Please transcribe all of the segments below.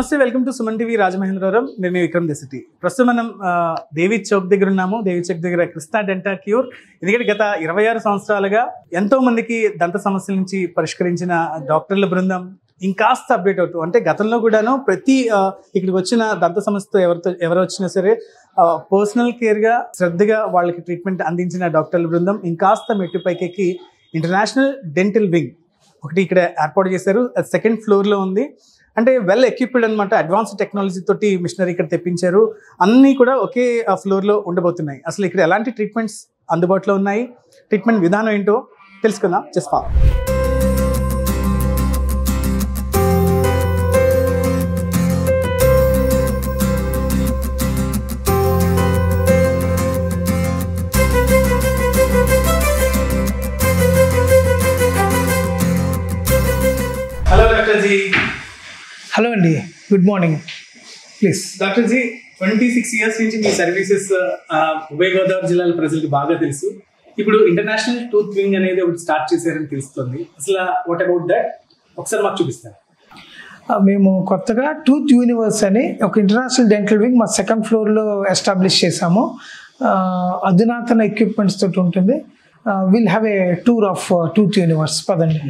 నమస్తే, welcome to Suman TV Rajamahendravaram. నేను Vikram the city. ప్రస్తుతం మనం దేవి చౌక్ దగ్గర ఉన్నాము. దేవి చౌక్ దగ్గర కృష్ణ డెంటల్ క్యూర్. ఎందుకంటే గత 26 సంవత్సరాలుగా ఎంతో మందికి దంత సమస్యల నుంచి పరిష్కరించిన డాక్టర్ల బృందం ఇంకాస్త అప్డేట్ అవుతూ, అంటే గతంలో కూడాను ప్రతి ఇక్కడికి వచ్చిన దంత సమస్యతో ఎవరు వచ్చినా సరే పర్సనల్ కేర్గా శ్రద్ధగా వాళ్ళకి ట్రీట్మెంట్ అందించిన డాక్టర్ల బృందం ఇంకాస్త మెట్టు పైకెక్కి ఇంటర్నేషనల్ డెంటల్ వింగ్ ఒకటి ఇక్కడ ఏర్పాటు చేశారు. అది 2nd ఫ్లోర్లో ఉంది. అంటే వెల్ ఎక్విప్డ్ అనమాట. అడ్వాన్స్డ్ టెక్నాలజీ తోటి మిషనరీ ఇక్కడ తెప్పించారు. అన్నీ కూడా ఒకే ఫ్లోర్లో ఉండబోతున్నాయి. అసలు ఇక్కడ ఎలాంటి ట్రీట్మెంట్స్ అందుబాటులో ఉన్నాయి, ట్రీట్మెంట్ విధానం ఏంటో తెలుసుకుందాం. Just follow. Hello doctor ji. Hello అండి, good morning. Please. Doctor ji, 26 years నుంచి మీ సర్వీసెస్ ఉభయ గోదావరి జిల్లాల ప్రజలకు బాగా తెలుసు. ఇప్పుడు ఇంటర్నేషనల్ టూత్ వింగ్ అనేది ఒకటి స్టార్ట్ చేశారని తెలుస్తుంది. అసలు వాట్ అబౌట్ దట్ ఒకసారి మాకు చూపిస్తారు. మేము కొత్తగా టూత్ యూనివర్స్ అని ఒక ఇంటర్నేషనల్ డెంటల్ వింగ్ మా 2nd ఫ్లోర్లో ఎస్టాబ్లిష్ చేశాము. అధునాతన ఎక్విప్మెంట్స్ తోటి ఉంటుంది. Will have a tour of tooth universe. పదండి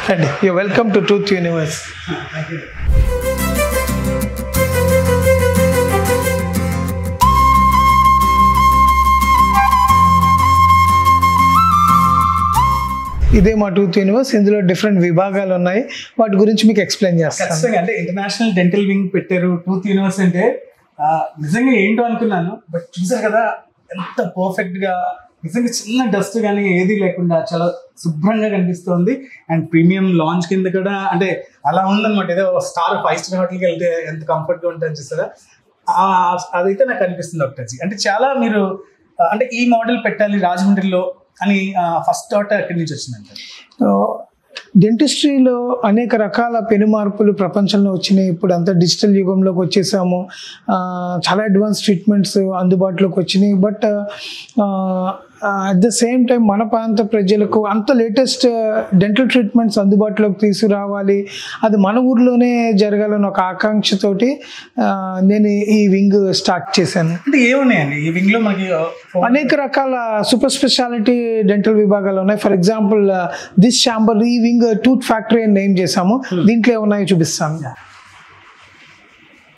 రండి. You welcome to tooth universe. ఇదే మా టూత్ యూనివర్స్. ఇందులో డిఫరెంట్ విభాగాలు ఉన్నాయి, వాటి గురించి మీకు ఎక్స్ప్లెయిన్ చేస్తాను. ఖచ్చితంగా. అంటే ఇంటర్నేషనల్ డెంటల్ వింగ్ పెట్టారు, టూత్ యూనివర్స్ అంటే నిజంగా ఏంటో అనుకున్నాను. బట్ చూసారు కదా ఎంత పర్ఫెక్ట్గా, నిజంగా చిన్న డస్ట్ కానీ ఏది లేకుండా చాలా శుభ్రంగా కనిపిస్తుంది. అండ్ ప్రీమియం లాంచ్ కింద కూడా అంటే అలా ఉందన్నమాట. ఏదో 5 స్టార్ హోటల్కి వెళ్తే ఎంత కంఫర్ట్గా ఉంటుంది చూస్తారా, అదైతే నాకు అనిపిస్తుంది డాక్టర్ జీ. అంటే చాలా మీరు అంటే ఈ మోడల్ పెట్టాలి రాజమండ్రిలో అని ఫస్ట్ థాట్ ఎక్కడి నుంచి వచ్చిందంటే? డెంటిస్ట్రీలో అనేక రకాల పెను మార్పులు ప్రపంచంలో వచ్చినాయి. ఇప్పుడు అంతా డిజిటల్ యుగంలోకి వచ్చేసాము. చాలా అడ్వాన్స్ ట్రీట్మెంట్స్ అందుబాటులోకి వచ్చినాయి. But at the same time మన ప్రాంత ప్రజలకు అంత లేటెస్ట్ డెంటల్ ట్రీట్మెంట్స్ అందుబాటులోకి తీసుకురావాలి, అది మన ఊర్లోనే జరగాలని ఒక ఆకాంక్షతోటి నేను ఈ వింగ్ స్టార్ట్ చేశాను. అంటే ఏమున్నాయండి ఈ వింగ్లో? మనకి అనేక రకాల సూపర్ స్పెషాలిటీ డెంటల్ విభాగాలు ఉన్నాయి. ఫర్ ఎగ్జాంపుల్ దిస్ ఛాంబర్, ఈ వింగ్ టూత్ ఫ్యాక్టరీ అని నేమ్ చేసాము. దీంట్లో ఏమున్నాయో చూపిస్తాను.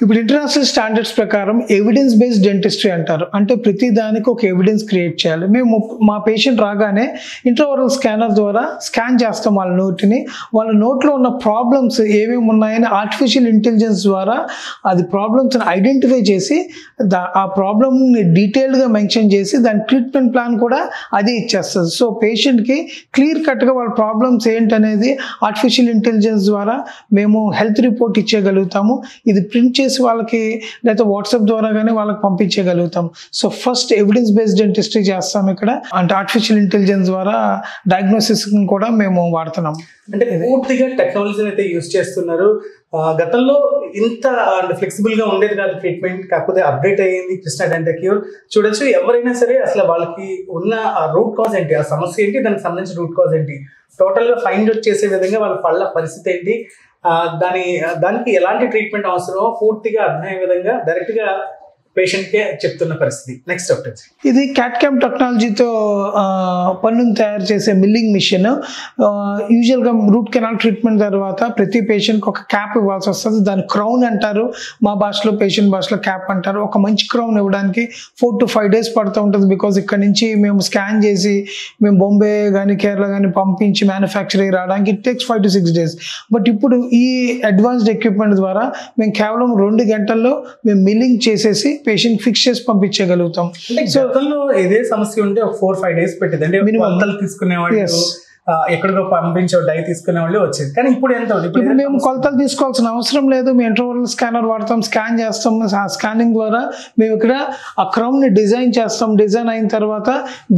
ఇప్పుడు ఇంటర్నేషనల్ స్టాండర్డ్స్ ప్రకారం ఎవిడెన్స్ బేస్డ్ డెంటిస్ట్రీ అంటారు. అంటే ప్రతి దానికి ఒక ఎవిడెన్స్ క్రియేట్ చేయాలి. మేము మా పేషెంట్ రాగానే ఇంట్రావరల్ స్కానర్ ద్వారా స్కాన్ చేస్తాం వాళ్ళ నోటిని. వాళ్ళ నోట్లో ఉన్న ప్రాబ్లమ్స్ ఏమేమి ఉన్నాయని ఆర్టిఫిషియల్ ఇంటెలిజెన్స్ ద్వారా అది ప్రాబ్లమ్స్ని ఐడెంటిఫై చేసి ఆ ప్రాబ్లమ్ని డీటెయిల్డ్గా మెన్షన్ చేసి దాని ట్రీట్మెంట్ ప్లాన్ కూడా అదే ఇచ్చేస్తుంది. సో పేషెంట్కి క్లియర్ కట్గా వాళ్ళ ప్రాబ్లమ్స్ ఏంటనేది ఆర్టిఫిషియల్ ఇంటెలిజెన్స్ ద్వారా మేము హెల్త్ రిపోర్ట్ ఇచ్చేయగలుగుతాము. ఇది ప్రింట్ చేసి వాళ్ళకి లేదా వాట్సాప్ ద్వారా కానీ వాళ్ళకి పంపించగలుగుతాం. So first evidence based dentistry చేస్తాం ఇక్కడ. అంటే ఆర్టిఫిషియల్ ఇంటెలిజెన్స్ ద్వారా డయాగ్నోసిస్ కూడా మేము వాడుతున్నాం. అంటే పూర్తిగా టెక్నాలజీని అయితే యూజ్ చేస్తున్నారు. గతంలో ఇంత ఫ్లెక్సిబుల్ గా ఉండేది కాదు ట్రీట్మెంట్, కాకపోతే అప్డేట్ అయ్యింది కృష్ణ డెంటల్ క్యూర్. చూడొచ్చు, ఎవరైనా సరే అసలు వాళ్ళకి ఉన్న రూట్ కాజ్ ఏంటి, ఆ సమస్య ఏంటి, దానికి సంబంధించిన రూట్ కాజ్ ఏంటి, టోటల్ గా ఫైండ్ అవుట్ చేసే విధంగా వాళ్ళ పళ్ళ పరిస్థితి ఏంటి, దానికి ఎలాంటి ట్రీట్మెంట్ అవసరమో పూర్తిగా అర్థమయ్యే విధంగా డైరెక్ట్ గా పేషెంట్ కే చెప్తున్న పరిస్థితి. నెక్స్ట్ డాక్టర్, ఇది క్యాట్కామ్ టెక్నాలజీతో పన్నును తయారు చేసే మిల్లింగ్ మిషన్. యూజువల్గా రూట్ కెనాల్ ట్రీట్మెంట్ తర్వాత ప్రతి పేషెంట్కి ఒక క్యాప్ ఇవ్వాల్సి వస్తుంది. దాని క్రౌన్ అంటారు, మా భాషలో పేషెంట్ భాషలో క్యాప్ అంటారు. ఒక మంచి క్రౌన్ ఇవ్వడానికి 4 to 5 days పడుతూ ఉంటుంది. బికాజ్ ఇక్కడ నుంచి మేము స్కాన్ చేసి మేము బాంబే కానీ కేరళ కానీ పంపించి మ్యానుఫ్యాక్చర్ అయ్యి రావడానికి it takes 5 to 6 days. But ఇప్పుడు ఈ అడ్వాన్స్డ్ ఎక్విప్మెంట్ ద్వారా మేము కేవలం 2 గంటల్లో మేము మిల్లింగ్ చేసేసి పేషెంట్ ఫిక్స్ చేసి పంపించగలుగుతాం. సో ఇదే సమస్య ఉంటే ఒక 4-5 days పెట్టేది. అంటే మినిమం తీసుకునేవాళ్ళు, ఎక్కడికో పంపించే డై తీసుకునే వాళ్ళు వచ్చేది. కానీ ఇప్పుడు ఎంత? ఇప్పుడు మేము కొలతలు తీసుకోవాల్సిన అవసరం లేదు. మేము ఇంటర్వల్ స్కానర్ వాడతాం, స్కాన్ చేస్తాం. ఆ స్కానింగ్ ద్వారా మేము ఇక్కడ ఆ క్రౌన్ని డిజైన్ చేస్తాం. డిజైన్ అయిన తర్వాత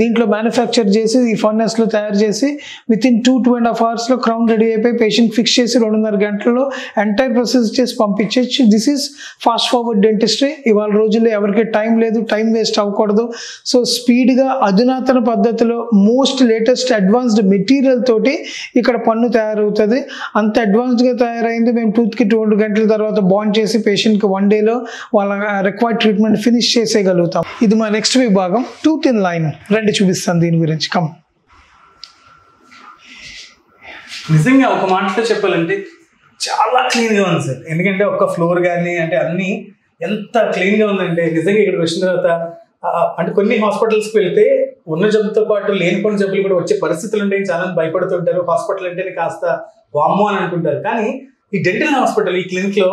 దీంట్లో మ్యానుఫ్యాక్చర్ చేసి ఈ ఫర్నెస్లో తయారు చేసి వితిన్ 2-2.5 hours క్రౌన్ రెడీ అయిపోయి పేషెంట్ ఫిక్స్ చేసి 2.5 గంటల్లో ఎంటైర్ ప్రాసెస్ చేసి పంపించవచ్చు. This is fast forward dentistry. ఇవాళ రోజుల్లో ఎవరికి టైం లేదు, టైం వేస్ట్ అవ్వకూడదు. సో స్పీడ్గా అధునాతన పద్ధతిలో most latest advanced material material తోటి ఇక్కడ పన్ను తయారవుతుంది. అంత అడ్వాన్స్డ్గా తయారైంది. మేము టూత్కి 2 గంటల తర్వాత బాండ్ చేసి పేషెంట్కి 1 డేలో వాళ్ళ రిక్వైర్డ్ ట్రీట్మెంట్ ఫినిష్ చేసేయగలుగుతాం. ఇది మా నెక్స్ట్ విభాగం, టూత్ ఇన్ లైన్. రండి చూపిస్తాను దీని గురించి. కమ్. నిజంగా ఒక మాటలో చెప్పాలంటే చాలా క్లీన్గా ఉంది సార్. ఎందుకంటే ఒక ఫ్లోర్ కానీ అంటే అన్నీ ఎంత క్లీన్గా ఉందంటే నిజంగా ఇక్కడికి వచ్చిన తర్వాత అంటే కొన్ని హాస్పిటల్స్కి వెళ్తే ఉన్న జబ్బుతో పాటు లేనిపోయిన జబ్బులు కూడా వచ్చే పరిస్థితులు ఉంటాయి. చాలా భయపడుతుంటారు. హాస్పిటల్ అంటేనే కాస్త వామ్మో అని అనుకుంటారు. కానీ ఈ డెంటల్ హాస్పిటల్ ఈ క్లినిక్లో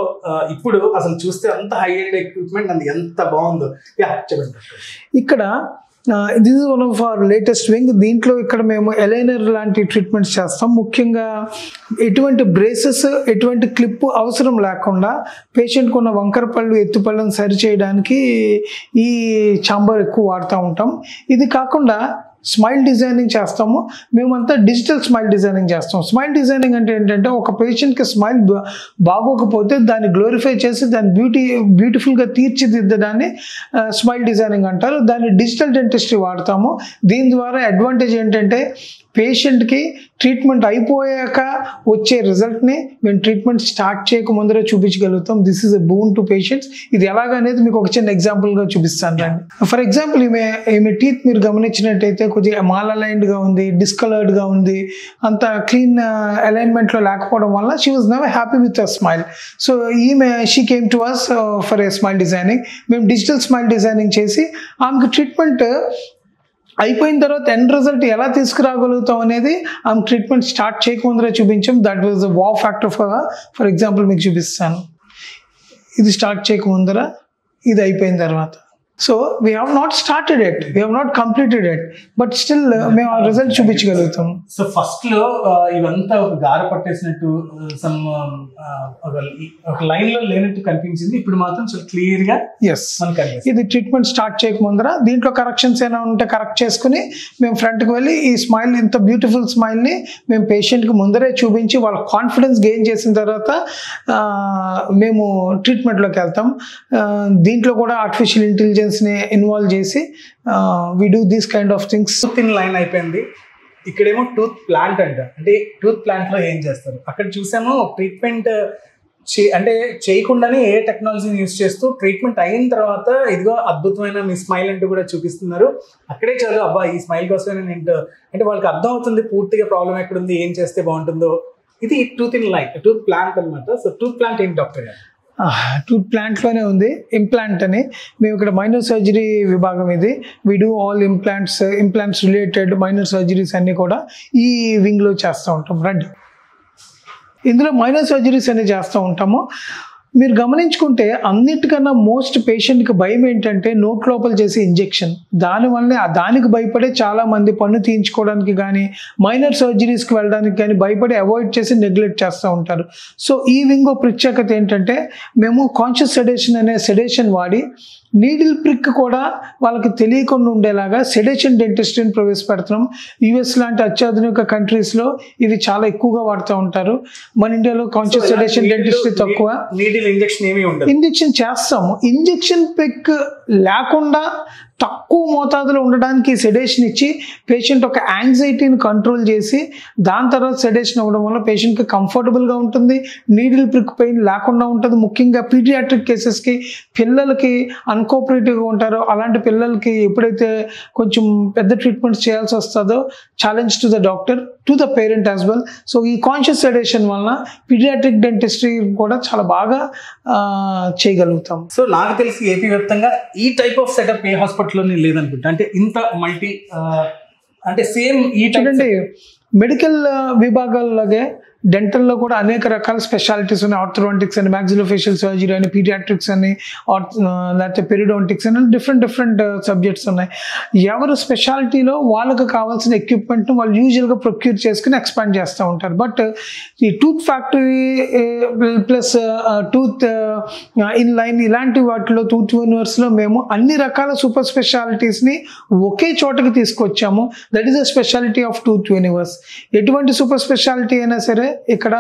ఇప్పుడు అసలు చూస్తే అంత హై ఎండ్ ఎక్విప్మెంట్ అది ఎంత బాగుందో. చెప్పండి. ఇక్కడ this is one of our latest wing. దీంట్లో ఇక్కడ మేము ఎలైనర్ లాంటి ట్రీట్మెంట్స్ చేస్తాం. ముఖ్యంగా ఎటువంటి బ్రేసెస్, ఎటువంటి క్లిప్ అవసరం లేకుండా పేషెంట్కి ఉన్న వంకర పళ్ళు, ఎత్తుపళ్ళను సరి చేయడానికి ఈ ఛాంబర్ ఎక్కువ వాడుతూ ఉంటాం. ఇది కాకుండా స్మైల్ డిజైనింగ్ చేస్తాము. మేమంతా డిజిటల్ స్మైల్ డిజైనింగ్ చేస్తాం. స్మైల్ డిజైనింగ్ అంటే ఏంటంటే ఒక పేషెంట్కి స్మైల్ బాగోకపోతే దాన్ని గ్లోరిఫై చేసి దాన్ని బ్యూటిఫుల్గా తీర్చిదిద్దడాన్ని స్మైల్ డిజైనింగ్ అంటారు. దాన్ని డిజిటల్ డెంటిస్ట్రీ వాడతాము. దీని ద్వారా అడ్వాంటేజ్ ఏంటంటే పేషెంట్కి ట్రీట్మెంట్ అయిపోయాక వచ్చే రిజల్ట్ని మేము ట్రీట్మెంట్ స్టార్ట్ చేయక ముందరే చూపించగలుగుతాం. This is a boon to patients. ఇది ఎలాగనేది మీకు ఒక చిన్న ఎగ్జాంపుల్గా చూపిస్తాను రండి. ఫర్ ఎగ్జాంపుల్ ఈమె టీత్ మీరు గమనించినట్టయితే కొద్దిగా మాల్ అలైన్డ్గా ఉంది, డిస్కలర్డ్గా ఉంది, అంత క్లీన్ అలైన్మెంట్లో లేకపోవడం వల్ల she was never happy with a smile. So she came to us for a smile designing. మేము డిజిటల్ స్మైల్ డిజైనింగ్ చేసి ఆమెకు ట్రీట్మెంట్ అయిపోయిన తర్వాత ఎండ్ రిజల్ట్ ఎలా తీసుకురాగలుగుతాం అనేది ఆమె ట్రీట్మెంట్ స్టార్ట్ చేయకముందరే చూపించాం. That was the wow factor for example మీకు చూపిస్తాను. ఇది స్టార్ట్ చేయకముందర, ఇది అయిపోయిన తర్వాత. So we have not started it, we have not completed it, but still మేము ఆ రిజల్ట్ చూపించగలుగుతాం. సో ఫస్ట్ లో ఇవంతా ఒక గార పట్టేసినట్టు సమ్ ఒక లైన్ లో లేనట్టు కనిపించింది. ఇప్పుడు మాత్రం చాలా క్లియర్ గా ఇది ట్రీట్మెంట్ స్టార్ట్ చేయకముందర దీంట్లో కరెక్షన్స్ ఏమైనా ఉంటే కరెక్ట్ చేసుకుని మేము ఫ్రంట్కి వెళ్ళి ఈ స్మైల్, ఇంత బ్యూటిఫుల్ స్మైల్ని మేము పేషెంట్కి ముందరే చూపించి వాళ్ళ కాన్ఫిడెన్స్ గెయిన్ చేసిన తర్వాత మేము ట్రీట్మెంట్లోకి వెళ్తాం. దీంట్లో కూడా ఆర్టిఫిషియల్ ఇంటెలిజెన్స్ ఇన్వాల్వ్ చేసి we do these kind of things. Tooth in line అయిపోయింది. ఇక్కడేమో టూత్ ప్లాంట్ అంట. అంటే టూత్ ప్లాంట్ లో ఏం చేస్తారు? అక్కడ చూసాము ట్రీట్మెంట్ అంటే చేయకుండానే ఏ టెక్నాలజీని యూజ్ చేస్తూ ట్రీట్మెంట్ అయిన తర్వాత ఇదిగో అద్భుతమైన మీ స్మైల్ అంటూ కూడా చూపిస్తున్నారు. అక్కడే చాలు అబ్బా ఈ స్మైల్ కోసమే నేను అంటే వాళ్ళకి అర్థం అవుతుంది పూర్తిగా ప్రాబ్లం ఎక్కడుంది, ఏం చేస్తే బాగుంటుందో. ఇది tooth in line, tooth plant అనమాట. సో టూత్ ప్లాంట్ ఏంటి డాక్టర్ గారు? టూత్ ప్లాంట్లోనే ఉంది ఇంప్లాంట్ అని. మేము ఇక్కడ మైనర్ సర్జరీ విభాగం ఇది. We do all implants related minor surgeries అన్నీ కూడా ఈ వింగ్లో చేస్తూ ఉంటాం. రండి, ఇందులో మైనర్ సర్జరీస్ అన్ని చేస్తూ ఉంటాము. మీరు గమనించుకుంటే అన్నిటికన్నా మోస్ట్ పేషెంట్కి భయం ఏంటంటే నోట్ లోపల చేసే ఇంజెక్షన్. దానివల్లనే దానికి భయపడే చాలామంది పన్ను తీయించుకోవడానికి కానీ మైనర్ సర్జరీస్కి వెళ్ళడానికి కానీ భయపడి అవాయిడ్ చేసి నెగ్లెక్ట్ చేస్తూ ఉంటారు. సో ఈ వింగో ప్రత్యేకత ఏంటంటే మేము కాన్షియస్ సెడేషన్ అనే సెడేషన్ వాడి నీడిల్ ప్రిక్ కూడా వాళ్ళకి తెలియకుండా ఉండేలాగా సెడేషన్ డెంటిస్ట్రీని ప్రవేశపెడుతున్నాం. యుఎస్ లాంటి అత్యాధునిక కంట్రీస్లో ఇవి చాలా ఎక్కువగా వాడుతూ ఉంటారు. మన ఇండియాలో కాన్షియస్ సెడేషన్ డెంటిస్ట్రీ తక్కువ. ఇంజెక్షన్ చేస్తాము. ఇంజెక్షన్ ప్రిక్ లేకుండా తక్కువ మోతాదులో ఉండడానికి సెడేషన్ ఇచ్చి పేషెంట్ ఒక యాంగ్జైటీని కంట్రోల్ చేసి దాని తర్వాత సెడేషన్ అవ్వడం వల్ల పేషెంట్కి కంఫర్టబుల్గా ఉంటుంది, నీడిల్ ప్రిక్ పెయిన్ లేకుండా ఉంటుంది. ముఖ్యంగా పీడియాట్రిక్ కేసెస్కి పిల్లలకి అన్కోఆపరేటివ్గా ఉంటారో అలాంటి పిల్లలకి ఎప్పుడైతే కొంచెం పెద్ద ట్రీట్మెంట్స్ చేయాల్సి వస్తుందో challenge to the doctor, to the parent as well. So ఈ కాన్షియస్ సెడేషన్ వలన పీడియాట్రిక్ డెంటిస్ట్రీ కూడా చాలా బాగా చేయగలుగుతాం. సో నాకు తెలిసి ఏపీ వ్యాప్తంగా ఈ టైప్ ఆఫ్ సెటప్ ఏ హాస్పిటల్లోనే లేదనుకుంటా. అంటే ఇంత మల్టీ అంటే సేమ్ ఈ చూడండి మెడికల్ విభాగాల్లాగే డెంటల్లో కూడా అనేక రకాల స్పెషాలిటీస్ ఉన్నాయి. ఆర్థోడాంటిక్స్ అని, మ్యాక్సిలోఫేషియల్ సర్జరీ అని, పీడియాట్రిక్స్ అని, లేకపోతే పెరిడోంటిక్స్ అని డిఫరెంట్ సబ్జెక్ట్స్ ఉన్నాయి. ఎవరు స్పెషాలిటీలో వాళ్ళకి కావాల్సిన ఎక్విప్మెంట్ను వాళ్ళు యూజువల్గా ప్రొక్యూర్ చేసుకుని ఎక్స్పాండ్ చేస్తూ ఉంటారు. బట్ ఈ tooth factory plus tooth in line ఇలాంటి వాటిలో టూత్ యూనివర్స్లో మేము అన్ని రకాల సూపర్ స్పెషాలిటీస్ని ఒకే చోటకి తీసుకొచ్చాము. That is the speciality of tooth universe. ఎటువంటి సూపర్ స్పెషాలిటీ అయినా సరే ఇక్కడ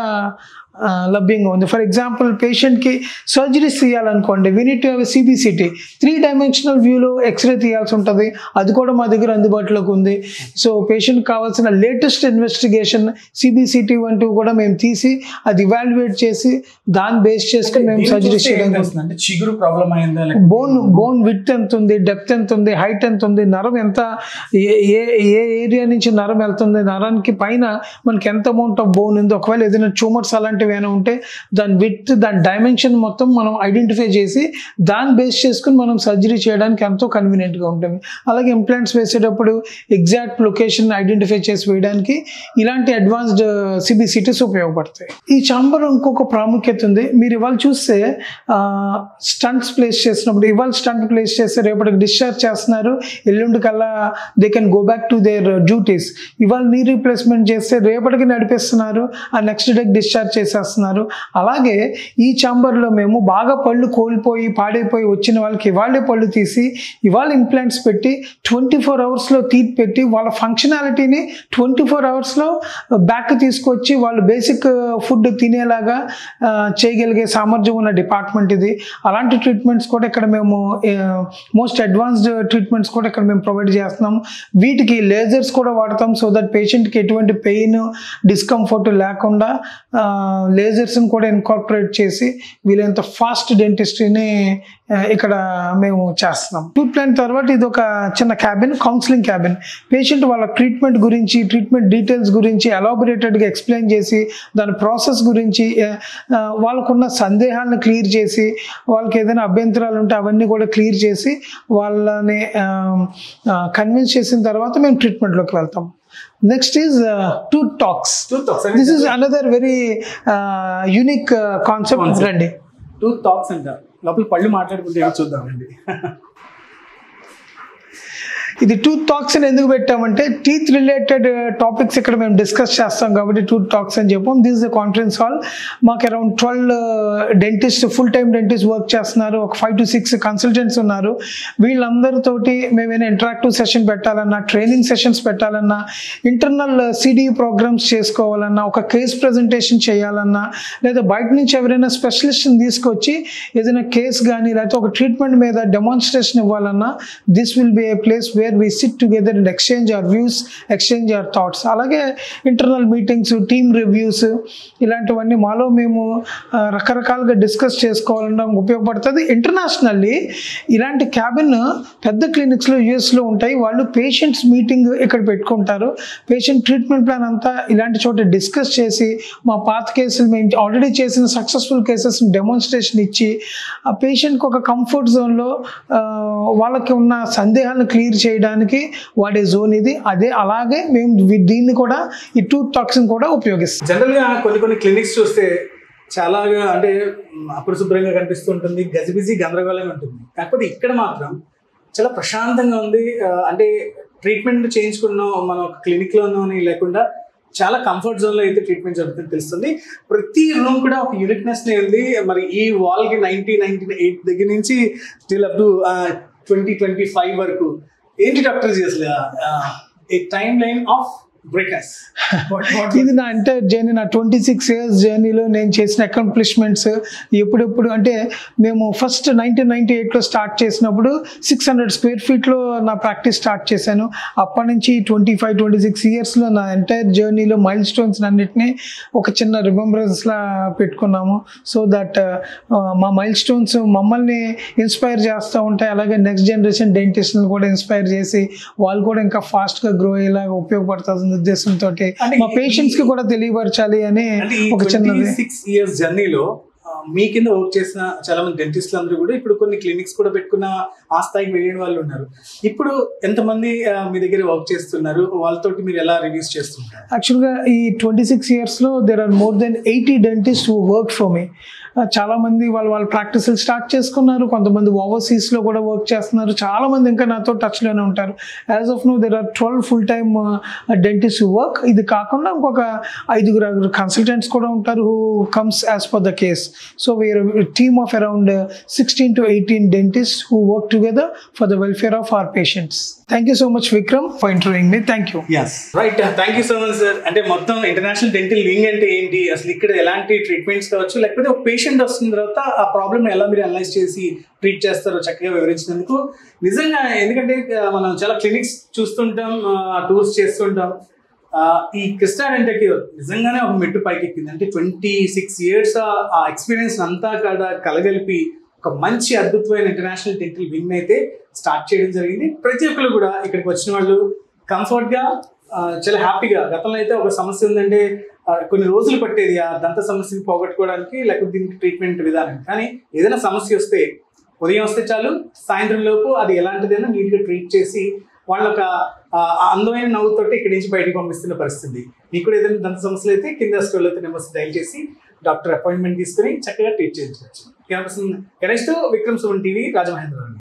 లభ్యంగా ఉంది. ఫర్ ఎగ్జాంపుల్ పేషెంట్కి సర్జరీస్ తీయాలనుకోండి, we need to have CBCT 3-dimensional వ్యూలో ఎక్స్రే తీయాల్సి ఉంటుంది, అది కూడా మా దగ్గర అందుబాటులోకి ఉంది. సో పేషెంట్ కావాల్సిన లేటెస్ట్ ఇన్వెస్టిగేషన్ CBCT వంటివి కూడా మేము తీసి అది ఇవాల్యుయేట్ చేసి దాన్ని బేస్ చేసుకుని మేము సర్జరీ చేయడం. అంటే చిగురు ప్రాబ్లం అయిందా, బోన్ విడ్త్ ఎంత ఉంది, డెప్త్ ఎంత ఉంది, హైట్ ఎంత ఉంది, నరం ఎంత, ఏ ఏరియా నుంచి నరం వెళ్తుంది, నరానికి పైన మనకి ఎంత అమౌంట్ ఆఫ్ బోన్ ఉంది, ఒకవేళ ఏదైనా ట్యూమర్స్ అలాంటివి ఏమైనా ఉంటే దాని విడ్త్ దాని డైమెన్షన్ మొత్తం మనం ఐడెంటిఫై చేసి దాన్ని బేస్ చేసుకుని మనం సర్జరీ చేయడానికి ఎంతో కన్వీనియంట్గా ఉంటుంది. అలాగే ఇంప్లాంట్స్ వేసేటప్పుడు ఎగ్జాక్ట్ లొకేషన్ ఐడెంటిఫై చేసి వేయడానికి ఇలాంటి అడ్వాన్స్డ్ CBCTs ఉపయోగపడతాయి. ఈ ఛాంబర్ ఇంకొక ప్రాముఖ్యత ఉంది. మీరు ఇవాళ చూస్తే స్టంట్స్ ప్లేస్ చేసినప్పుడు, ఇవాళ స్టంట్ ప్లేస్ చేస్తే రేపటికి డిశ్చార్జ్ చేస్తున్నారు, ఎల్లుండి కల్లా they can go back to their duties. ఇవాళ నీ రీప్లేస్మెంట్ చేస్తే రేపటికి నడిపిస్తున్నారు, ఆ నెక్స్ట్ డేకి డిశ్చార్జ్ చేసేస్తున్నారు. అలాగే ఈ ఛాంబర్లో మేము బాగా పళ్ళు కోల్పోయి పాడైపోయి వచ్చిన వాళ్ళకి ఇవాళే పళ్ళు తీసి ఇవాళ ఇంప్లాంట్స్ పెట్టి 24 అవర్స్లో తీర్పు పెట్టి వాళ్ళ ఫంక్షనాలిటీని 24 అవర్స్లో బ్యాక్ తీసుకొచ్చి వాళ్ళు బేసిక్ ఫుడ్ తినేలాగా చేయగలిగే సామర్థ్యం ఉన్న డిపార్ట్మెంట్ ఇది. అలాంటి ట్రీట్మెంట్స్ కూడా ఇక్కడ మేము మోస్ట్ అడ్వాన్స్డ్ ట్రీట్మెంట్స్ కూడా ఇక్కడ మేము ప్రొవైడ్ చేస్తున్నాము. వీటికి లేజర్స్ కూడా వాడతాం సో దట్ పేషెంట్కి ఎటువంటి పెయిన్ డిస్కంఫర్ట్ లేకుండా లేజర్స్ని కూడా ఇన్కార్పొరేట్ చేసి వీలైనంత ఫాస్ట్ డెంటిస్ట్రీని ఇక్కడ మేము చేస్తున్నాం. టూత్ ప్లాంట్ తర్వాత ఇది ఒక చిన్న క్యాబిన్, కౌన్సిలింగ్ క్యాబిన్. పేషెంట్ వాళ్ళ ట్రీట్మెంట్ గురించి, ట్రీట్మెంట్ డీటెయిల్స్ గురించి ఎలాబొరేటెడ్గా ఎక్స్ప్లెయిన్ చేసి దాని ప్రాసెస్ గురించి వాళ్ళకున్న సందేహాలను క్లియర్ చేసి వాళ్ళకి ఏదైనా అభ్యంతరాలు ఉంటే అవన్నీ కూడా క్లియర్ చేసి వాళ్ళని కన్విన్స్ చేసిన తర్వాత మేము ట్రీట్మెంట్లోకి వెళ్తాం. Next is tooth talks. This is another very unique concept. Randi. Tooth talks anta. లోపల పళ్ళు మాట్లాడుకుంటే చూద్దామండి. ఇది టూత్ టాక్స్ అని ఎందుకు పెట్టామంటే టీత్ రిలేటెడ్ టాపిక్స్ ఇక్కడ మేము డిస్కస్ చేస్తాం కాబట్టి టూత్ టాక్స్ అని చెప్పాం. This is the conference hall. మాకు around 12 dentist, full time dentist work చేస్తున్నారు. ఒక 5 to 6 కన్సల్టెంట్స్ ఉన్నారు. వీళ్ళందరితోటి మేమైనా ఇంటరాక్టివ్ సెషన్ పెట్టాలన్నా, ట్రైనింగ్ సెషన్స్ పెట్టాలన్నా, ఇంటర్నల్ CDE ప్రోగ్రామ్స్ చేసుకోవాలన్నా, ఒక కేస్ ప్రజెంటేషన్ చేయాలన్నా, లేదా బయట నుంచి ఎవరైనా స్పెషలిస్ట్ని తీసుకొచ్చి ఏదైనా కేస్ కానీ లేకపోతే ఒక ట్రీట్మెంట్ మీద డెమాన్స్ట్రేషన్ ఇవ్వాలన్నా, this will be A place where we sit together and exchange our views, exchange our thoughts. అలాగే ఇంటర్నల్ మీటింగ్స్, టీమ్ రివ్యూస్ ఇలాంటివన్నీ మాలో మేము రకరకాలుగా డిస్కస్ చేసుకోవాలన్నా ఉపయోగపడుతుంది. ఇంటర్నేషనల్లీ ఇలాంటి క్యాబిన్ పెద్ద క్లినిక్స్లో US ఉంటాయి. వాళ్ళు పేషెంట్స్ మీటింగ్ ఇక్కడ పెట్టుకుంటారు. పేషెంట్ ట్రీట్మెంట్ ప్లాన్ అంతా ఇలాంటి చోట డిస్కస్ చేసి మా పాత కేసులు మేము ఆల్రెడీ చేసిన సక్సెస్ఫుల్ కేసెస్ డెమాన్స్ట్రేషన్ ఇచ్చి ఆ పేషెంట్కి ఒక కంఫర్ట్ జోన్లో వాళ్ళకి ఉన్న సందేహాలను క్లియర్ చేయడానికి వాడే జోన్ ఇది. అదే అలాగే మేము దీన్ని కూడా ఈ టూత్ టాక్స్ కూడా ఉపయోగిస్తాం. జనరల్గా కొన్ని క్లినిక్స్ చూస్తే చాలా అంటే అపరిశుభ్రంగా కనిపిస్తుంటుంది, గజిబిజి గందరగోళంగా ఉంటుంది. కాకపోతే ఇక్కడ మాత్రం చాలా ప్రశాంతంగా ఉంది. అంటే ట్రీట్మెంట్ చేయించుకున్నాం మనం ఒక క్లినిక్లోనే లేకుండా చాలా కంఫర్ట్ జోన్లో అయితే ట్రీట్మెంట్ జరుగుతుంది తెలుస్తుంది. ప్రతి రూమ్ కూడా ఒక యూనిక్నెస్ ఉంది. మరి ఈ వాల్కి 1998 దగ్గర నుంచి స్టిల్ అప్ టు 2025 వరకు ఏంటి డాక్టర్ అసలు ఏ టైమ్ లైన్ ఆఫ్ బ్రేకర్స్? ఇది నా ఎంటైర్ జర్నీ, నా 26 years జర్నీలో నేను చేసిన అకాంప్లిష్మెంట్స్ ఎప్పుడెప్పుడు అంటే మేము ఫస్ట్ 1998లో స్టార్ట్ చేసినప్పుడు 600 square feetలో నా ప్రాక్టీస్ స్టార్ట్ చేశాను. అప్పటి నుంచి 25-26 yearsలో నా ఎంటైర్ జర్నీలో మైల్ స్టోన్స్ అన్నిటినీ ఒక చిన్న రిమెంబరెన్స్లా పెట్టుకున్నాము. సో దట్ మా మైల్ స్టోన్స్ మమ్మల్ని ఇన్స్పైర్ చేస్తూ ఉంటాయి. అలాగే నెక్స్ట్ జనరేషన్ డెంటిస్ట్ని కూడా ఇన్స్పైర్ చేసి వాళ్ళు కూడా ఇంకా ఫాస్ట్గా గ్రో అయ్యేలాగా ఉపయోగపడుతుంది ఉద్దేశంతో మా పేషెంట్స్ కి కూడా తెలియపరచాలి అని ఒక చిన్న 6 years జర్నీలో మీ కింద వర్క్ చేసిన చాలా మంది డెంటిస్టులు అందరూ కూడా ఇప్పుడు కొన్ని క్లినిక్స్ కూడా పెట్టుకున్న ఆ స్థాయికి వెళ్ళిన వాళ్ళు ఉన్నారు. ఇప్పుడు ఎంతమంది మీ దగ్గర వర్క్ చేస్తున్నారు? వాళ్ళతోటి మీరు ఎలా రివ్యూస్ చేస్తుంటారు? యాక్చువల్గా ఈ 26 yearsలో there are more than 80 dentists who worked for me. చాలా మంది వాళ్ళ ప్రాక్టీసులు స్టార్ట్ చేసుకున్నారు. కొంతమంది ఓవర్సీస్లో కూడా వర్క్ చేస్తున్నారు. చాలా మంది ఇంకా నాతో టచ్లోనే ఉంటారు. As of now there are 12 full time dentist work. ఇది కాకుండా ఇంకొక 5 కన్సల్టెంట్స్ కూడా ఉంటారు who comes as per the case. So we are team of around 16 to 18 dentists who work together for the welfare of our patients. Thank you so much, Vikram, for interviewing me. Thank you. Yes. Right. Thank you so much, sir. అంటే మొత్తం international dental wing అంటే ఏంటి, అసలు ఇక్కడ ఎలాంటి treatments కావచ్చు, లేకపోతే ఒక పేషెంట్ వస్తున్న తర్వాత ఆ ప్రాబ్లమ్ ఎలా మీరు అనలైజ్ చేసి ట్రీట్ చేస్తారో చక్కగా వివరించినందుకు నిజంగా. ఎందుకంటే మనం చాలా క్లినిక్స్ చూస్తుంటాం, టూర్స్ చేస్తుంటాం. ఈ క్రిస్టా డెంటల్ క్యూర్ నిజంగానే ఒక మెట్టు పైకి ఎక్కింది. అంటే 26 years ఆ ఎక్స్పీరియన్స్ అంతా కలగలిపి ఒక మంచి అద్భుతమైన ఇంటర్నేషనల్ డెంటల్ వింగ్ అయితే స్టార్ట్ చేయడం జరిగింది. ప్రతి ఒక్కరు కూడా ఇక్కడికి వచ్చిన వాళ్ళు కంఫర్ట్గా చాలా హ్యాపీగా, గతంలో అయితే ఒక సమస్య ఉందంటే కొన్ని రోజులు పట్టేది ఆ దంత సమస్యని పోగొట్టుకోవడానికి, లేకపోతే దీనికి ట్రీట్మెంట్ విధానం. కానీ ఏదైనా సమస్య వస్తే ఉదయం వస్తే చాలు, సాయంత్రం లోపు అది ఎలాంటిదైనా నీట్గా ట్రీట్ చేసి వాళ్ళ ఒక అందమైన నవ్వుతోటి ఇక్కడి నుంచి బయటకు పంపిస్తున్న పరిస్థితి. మీకు కూడా ఏదైనా దంత సమస్యలు అయితే కింద స్క్రోల్ అయితే నెంబర్స్ డైల్ చేసి డాక్టర్ అపాయింట్మెంట్ తీసుకుని చక్కగా ట్రీట్ చేయించవచ్చు. గణేష్ తో విక్రమ్ సుమన్ టీవీ, రాజమహేంద్రవరం.